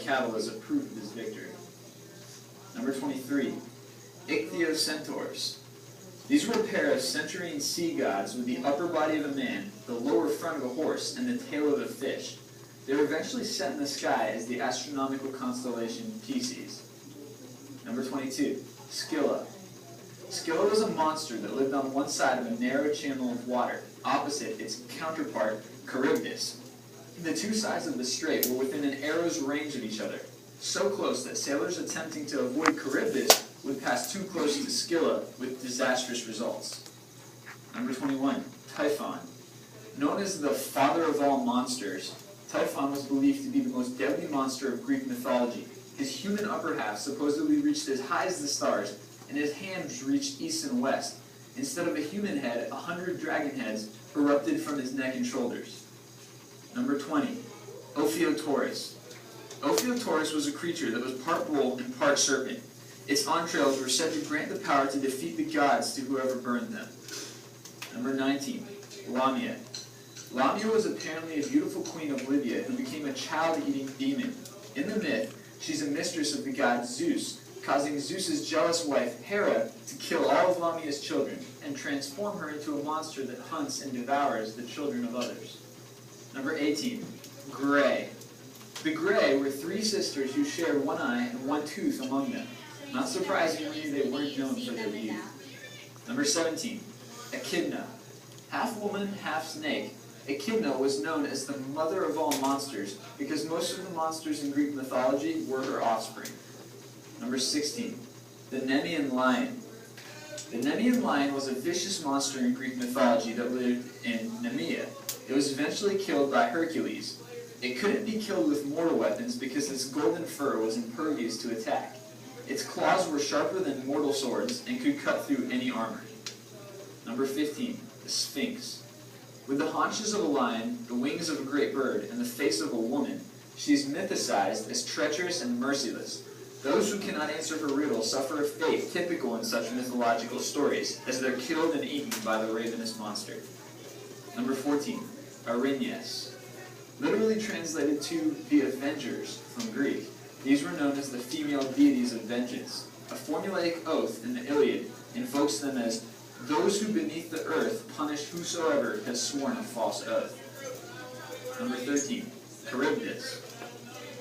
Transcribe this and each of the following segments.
cattle as a proof of his victory. Number 23, ichthyocentaurs. These were a pair of centurion sea gods with the upper body of a man, the lower front of a horse, and the tail of a fish. They were eventually set in the sky as the astronomical constellation Pisces. Number 22, Scylla. Scylla was a monster that lived on one side of a narrow channel of water, opposite its counterpart, Charybdis. The two sides of the strait were within an arrow's range of each other, so close that sailors attempting to avoid Charybdis would pass too close to Scylla with disastrous results. Number 21, Typhon. Known as the father of all monsters, Typhon was believed to be the most deadly monster of Greek mythology. His human upper half supposedly reached as high as the stars, and his hands reached east and west. Instead of a human head, 100 dragon heads erupted from his neck and shoulders. Number 20, Ophiotaurus. Ophiotaurus was a creature that was part bull and part serpent. Its entrails were said to grant the power to defeat the gods to whoever burned them. Number 19, Lamia. Lamia was apparently a beautiful queen of Libya who became a child-eating demon. In the myth, she's a mistress of the god Zeus, causing Zeus's jealous wife, Hera, to kill all of Lamia's children and transform her into a monster that hunts and devours the children of others. Number 18, Grey. The Grey were three sisters who shared one eye and one tooth among them. Not surprisingly, they weren't known for their beauty. Number 17, Echidna. Half woman, half snake, Echidna was known as the mother of all monsters because most of the monsters in Greek mythology were her offspring. Number 16, the Nemean lion. The Nemean lion was a vicious monster in Greek mythology that lived in Nemea. It was eventually killed by Hercules. It couldn't be killed with mortal weapons because its golden fur was impervious to attack. Its claws were sharper than mortal swords and could cut through any armor. Number 15, the Sphinx. With the haunches of a lion, the wings of a great bird, and the face of a woman, she is mythicized as treacherous and merciless. Those who cannot answer her riddle suffer a fate typical in such mythological stories, as they're killed and eaten by the ravenous monster. Number 14, Erinyes. Literally translated to the Avengers from Greek, these were known as the female deities of vengeance. A formulaic oath in the Iliad invokes them as those who beneath the earth punish whosoever has sworn a false oath. Number 13, Charybdis.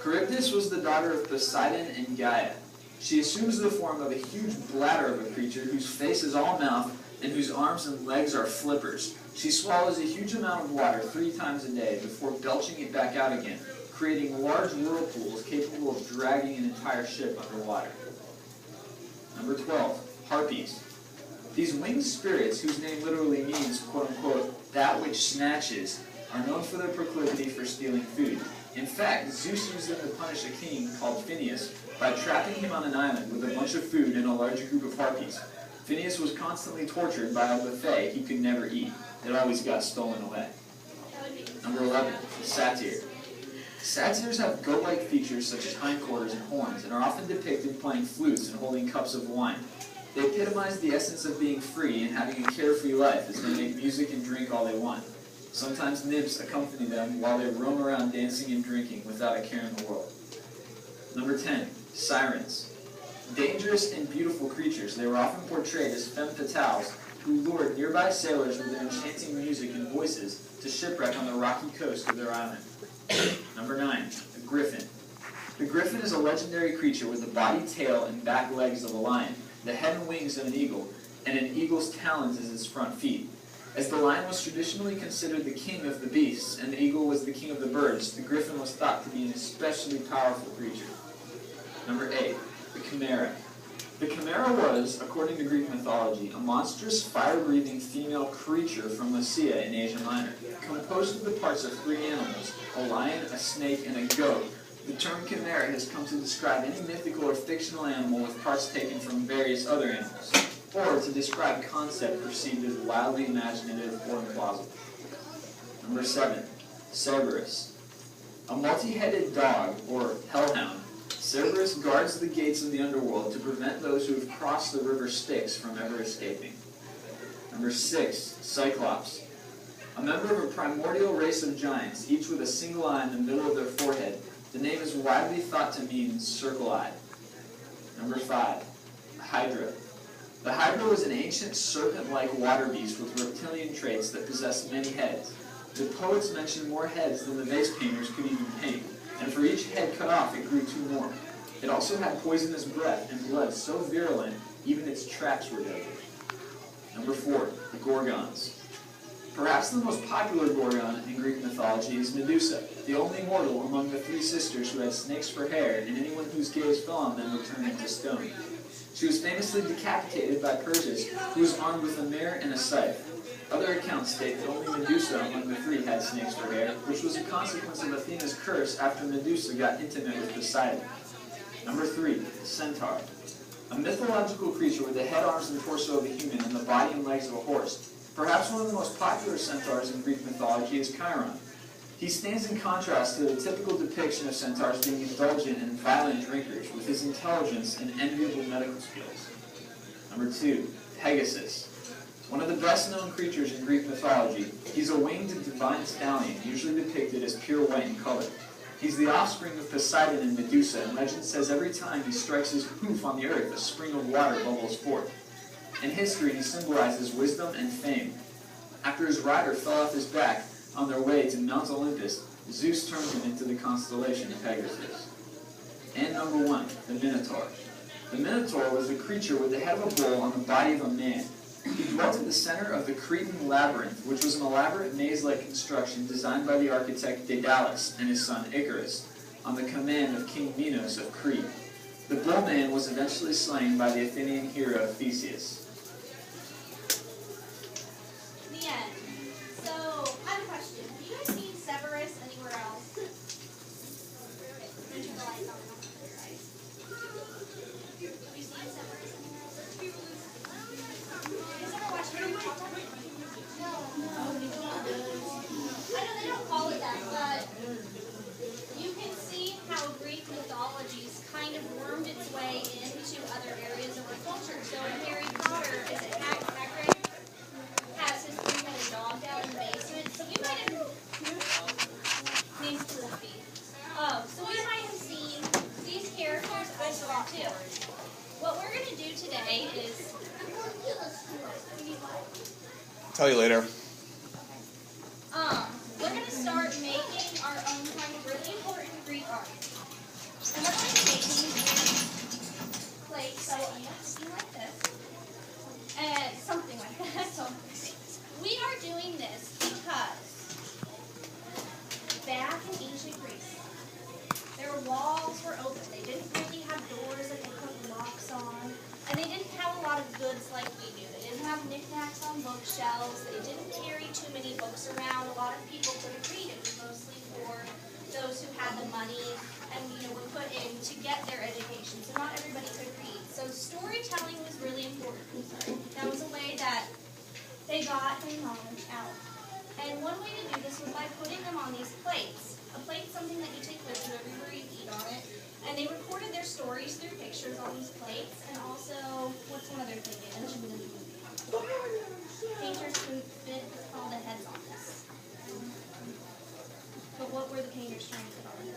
Charybdis was the daughter of Poseidon and Gaia. She assumes the form of a huge bladder of a creature whose face is all mouth and whose arms and legs are flippers. She swallows a huge amount of water 3 times a day before belching it back out again, creating large whirlpools capable of dragging an entire ship underwater. Number 12, Harpies. These winged spirits, whose name literally means, quote-unquote, that which snatches, are known for their proclivity for stealing food. In fact, Zeus used them to punish a king called Phineus by trapping him on an island with a bunch of food and a large group of harpies. Phineus was constantly tortured by a buffet he could never eat. It always got stolen away. Number 11, Satyr. Satyrs have goat-like features such as hindquarters and horns and are often depicted playing flutes and holding cups of wine. They epitomize the essence of being free and having a carefree life as they make music and drink all they want. Sometimes nymphs accompany them while they roam around dancing and drinking without a care in the world. Number 10, Sirens. Dangerous and beautiful creatures, they were often portrayed as femme fatales who lured nearby sailors with their enchanting music and voices to shipwreck on the rocky coast of their island. Number 9, the Griffin. The Griffin is a legendary creature with the body, tail, and back legs of a lion, the head and wings of an eagle, and an eagle's talons as its front feet. As the lion was traditionally considered the king of the beasts, and the eagle was the king of the birds, the griffin was thought to be an especially powerful creature. Number 8, the Chimera. The Chimera was, according to Greek mythology, a monstrous, fire-breathing female creature from Lycia in Asia Minor, composed of the parts of 3 animals, a lion, a snake, and a goat. The term chimera has come to describe any mythical or fictional animal with parts taken from various other animals, or to describe concept perceived as wildly imaginative or implausible. Number 7, Cerberus. A multi-headed dog, or hellhound, Cerberus guards the gates of the underworld to prevent those who have crossed the river Styx from ever escaping. Number 6, Cyclops. A member of a primordial race of giants, each with a single eye in the middle of their forehead, The name is widely thought to mean circle-eyed. Number 5, Hydra. The Hydra was an ancient serpent-like water beast with reptilian traits that possessed many heads. The poets mention more heads than the vase painters could even paint, and for each head cut off it grew 2 more. It also had poisonous breath and blood so virulent even its traps were deadly. Number 4, the Gorgons. Perhaps the most popular Gorgon in Greek mythology is Medusa, the only mortal among the 3 sisters who had snakes for hair, and anyone whose gaze fell on them would turn into stone. She was famously decapitated by Perseus, who was armed with a mirror and a scythe. Other accounts state that only Medusa among the 3 had snakes for hair, which was a consequence of Athena's curse after Medusa got intimate with Poseidon. Number 3, the Centaur. A mythological creature with the head, arms, and torso of a human and the body and legs of a horse. Perhaps one of the most popular centaurs in Greek mythology is Chiron. He stands in contrast to the typical depiction of centaurs being indulgent and violent drinkers with his intelligence and enviable medical skills. Number 2, Pegasus. One of the best-known creatures in Greek mythology, he's a winged divine stallion, usually depicted as pure white in color. He's the offspring of Poseidon and Medusa, and legend says every time he strikes his hoof on the earth, a spring of water bubbles forth. In history, he symbolizes wisdom and fame. After his rider fell off his back on their way to Mount Olympus, Zeus turned him into the constellation of Pegasus. And number 1, the Minotaur. The Minotaur was a creature with the head of a bull on the body of a man. He dwelt at the center of the Cretan labyrinth, which was an elaborate maze-like construction designed by the architect Daedalus and his son Icarus, on the command of King Minos of Crete. The bull-man was eventually slain by the Athenian hero Theseus. The end. So, I have a question. Have you guys seen Severus anywhere else? Turn the lights on. Have you seen Severus anywhere else? You guys ever watch Harry Potter? No. I know they don't call it that, but you can see how Greek mythologies kind of wormed its way into other areas of our culture. So in Harry Potter, is it Hagrid has his 3-headed dog down in the basement? So we might have named Fluffy. So we might have seen these characters elsewhere too. What we're going to do today is Tell you later. we're going to start making our own kind of really important Greek art. And we're going to make these plates, so something like this, and something like that. So we are doing this because back in ancient Greece, their walls were open. They didn't really have doors that they put locks on, and they didn't have a lot of goods like we do. They didn't have knickknacks on bookshelves. They didn't carry too many books around. A lot of people couldn't read. It was mostly for those who had the money and were put in to get their education. So not everybody could read. So storytelling was really important. That was a way that they got their knowledge out. And one way to do this was by putting them on these plates. A plate is something that you take with you everywhere you eat on it. And they recorded their stories through pictures on these plates. And also, what's one other thing they mentioned in the movie? Painters could fit all the heads on this. But what were the painters trying to fit on it?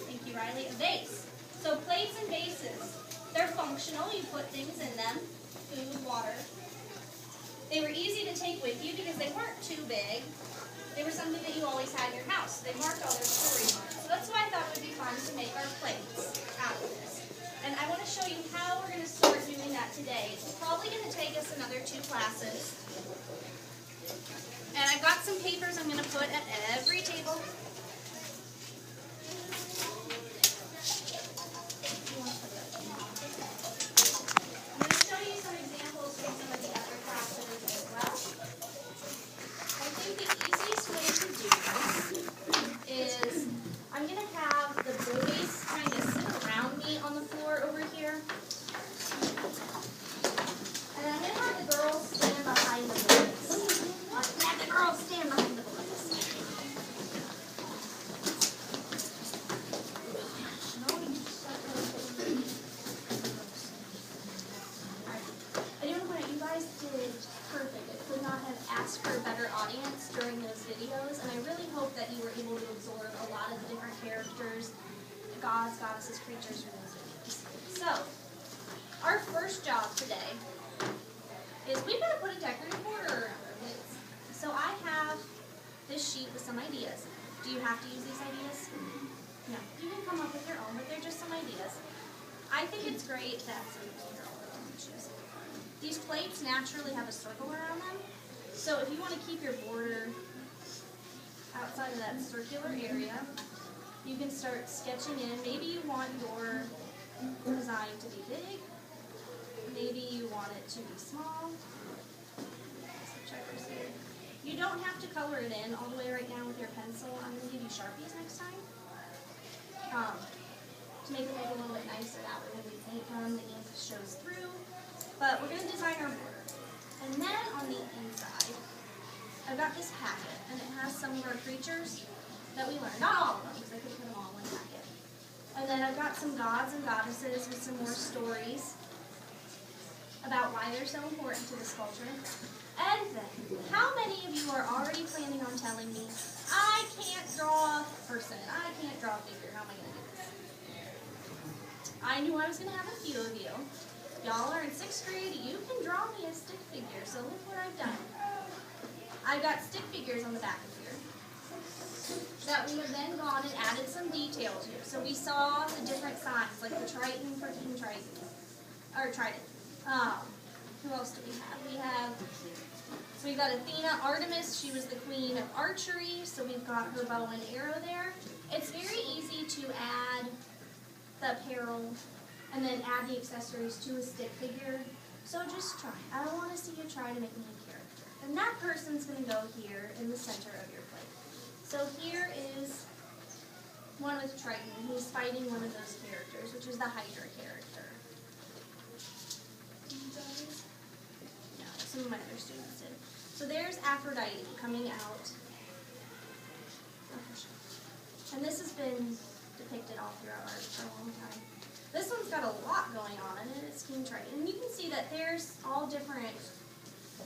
Thank you, Riley. A vase. So plates and vases, they're functional. You put things in them, food, water. They were easy to take with you because they weren't too big. They were something that you always had in your house. They marked all their stories on it. So that's why I thought it would be fun to make our plates out of this. And I want to show you how we're going to start doing that today. It's probably going to take us another 2 classes. And I've got some papers I'm going to put at every table. I'm going to show you some examples from some of the other classes as well. I think the easiest way to do this is I'm going to have the boys kind of sit around me on the floor over here. And I'm going to have the girls stand behind the boys. Have the girls stand behind the boys. characters, gods, goddesses, creatures for those videos. So, our first job today is we've got to put a decorative border around our plates. So I have this sheet with some ideas. Do you have to use these ideas? No. You can come up with your own, but they're just some ideas. I think it's great that these plates naturally have a circle around them. So if you want to keep your border outside of that circular area, you can start sketching in. Maybe you want your design to be big. Maybe you want it to be small. You don't have to color it in all the way right now with your pencil. I'm going to give you Sharpies next time to make it look a little bit nicer. That way when we paint them, the ink shows through. But we're going to design our border. And then on the inside, I've got this packet, and it has some of our creatures that we learned. Not all of them, because I could put them all in one packet. And then I've got some gods and goddesses with some more stories about why they're so important to this culture. And then, how many of you are already planning on telling me, I can't draw a person, I can't draw a figure, how am I going to do this? I knew I was going to have a few of you. Y'all are in 6th grade, you can draw me a stick figure, so look what I've done. I've got stick figures on the back of here that we have then gone and added some detail to. So we saw the different signs, like the Triton for King Triton, or Trident. Who else do we have? So we've got Athena, Artemis, she was the queen of archery, so we've got her bow and arrow there. It's very easy to add the apparel and then add the accessories to a stick figure. So just try. I want to see you try to make me a character. And that person's going to go here in the center of your plate. So here is one with Triton. He's fighting one of those characters, which is the Hydra character. No, some of my other students did. So there's Aphrodite coming out. And this has been depicted all throughout art for a long time. This one's got a lot going on, and it's King Triton. And you can see that there's all different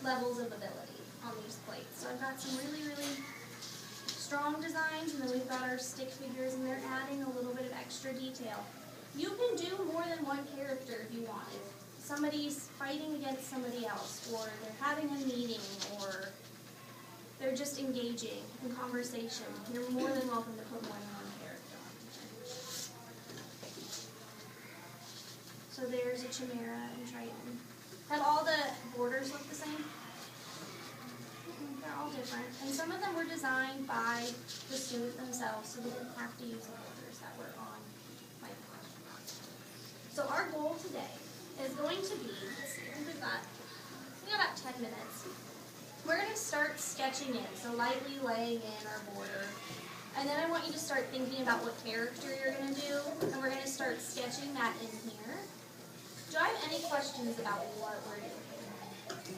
levels of ability on these plates. So I've got some really, really strong designs, and then we've got our stick figures, and they're adding a little bit of extra detail. You can do more than one character if you want. If somebody's fighting against somebody else, or they're having a meeting, or they're just engaging in conversation, you're more than welcome to put more than one character on here. So there's a Chimera and Triton. Have all the borders look the same? They're all different. And some of them were designed by the student themselves, so they didn't have to use the borders that were on my project. So our goal today is going to be, let's see, we got about 10 minutes. We're going to start sketching in, so lightly laying in our border. And then I want you to start thinking about what character you're going to do, and we're going to start sketching that in here. Do I have any questions about what we're doing?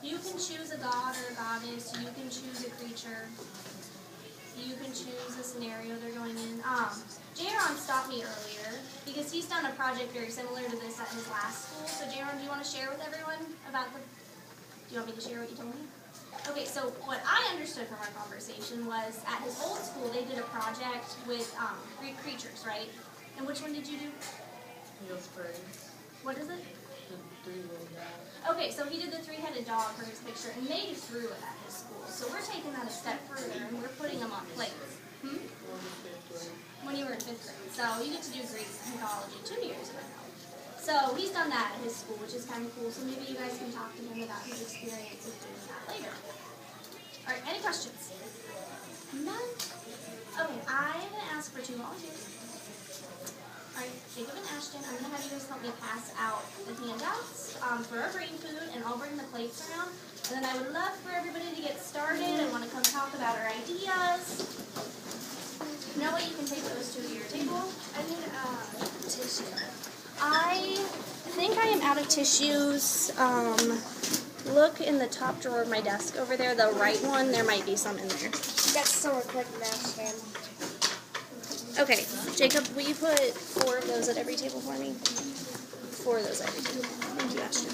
You can choose a god or a goddess, you can choose a creature, you can choose a scenario they're going in. Jaron stopped me earlier because he's done a project very similar to this at his last school. So Jaron, do you want to share with everyone about do you want me to share what you told me? Okay, so what I understood from our conversation was at his old school they did a project with Greek creatures, right? And which one did you do? What is it? Okay, so he did the three-headed dog for his picture, and they drew it at his school. So we're taking that a step further, and we're putting them on plates. When you were in 5th grade. So you get to do Greek mythology 2 years ago. So he's done that at his school, which is kind of cool. So maybe you guys can talk to him about his experience of doing that later. All right, any questions? None? Okay, I'm going to ask for 2 volunteers. All right, Jacob and Ashton, I'm going to have you guys help me pass out the handouts for our brain food, and I'll bring the plates around. And then I would love for everybody to get started. I want to come talk about our ideas. No way you can take those to your table. I need tissue. I think I am out of tissues. Look in the top drawer of my desk over there, the right one. There might be some in there. That's so quick, Ashton. Okay, Jacob, will you put 4 of those at every table for me? 4 of those at every table. Thank you, Ashton.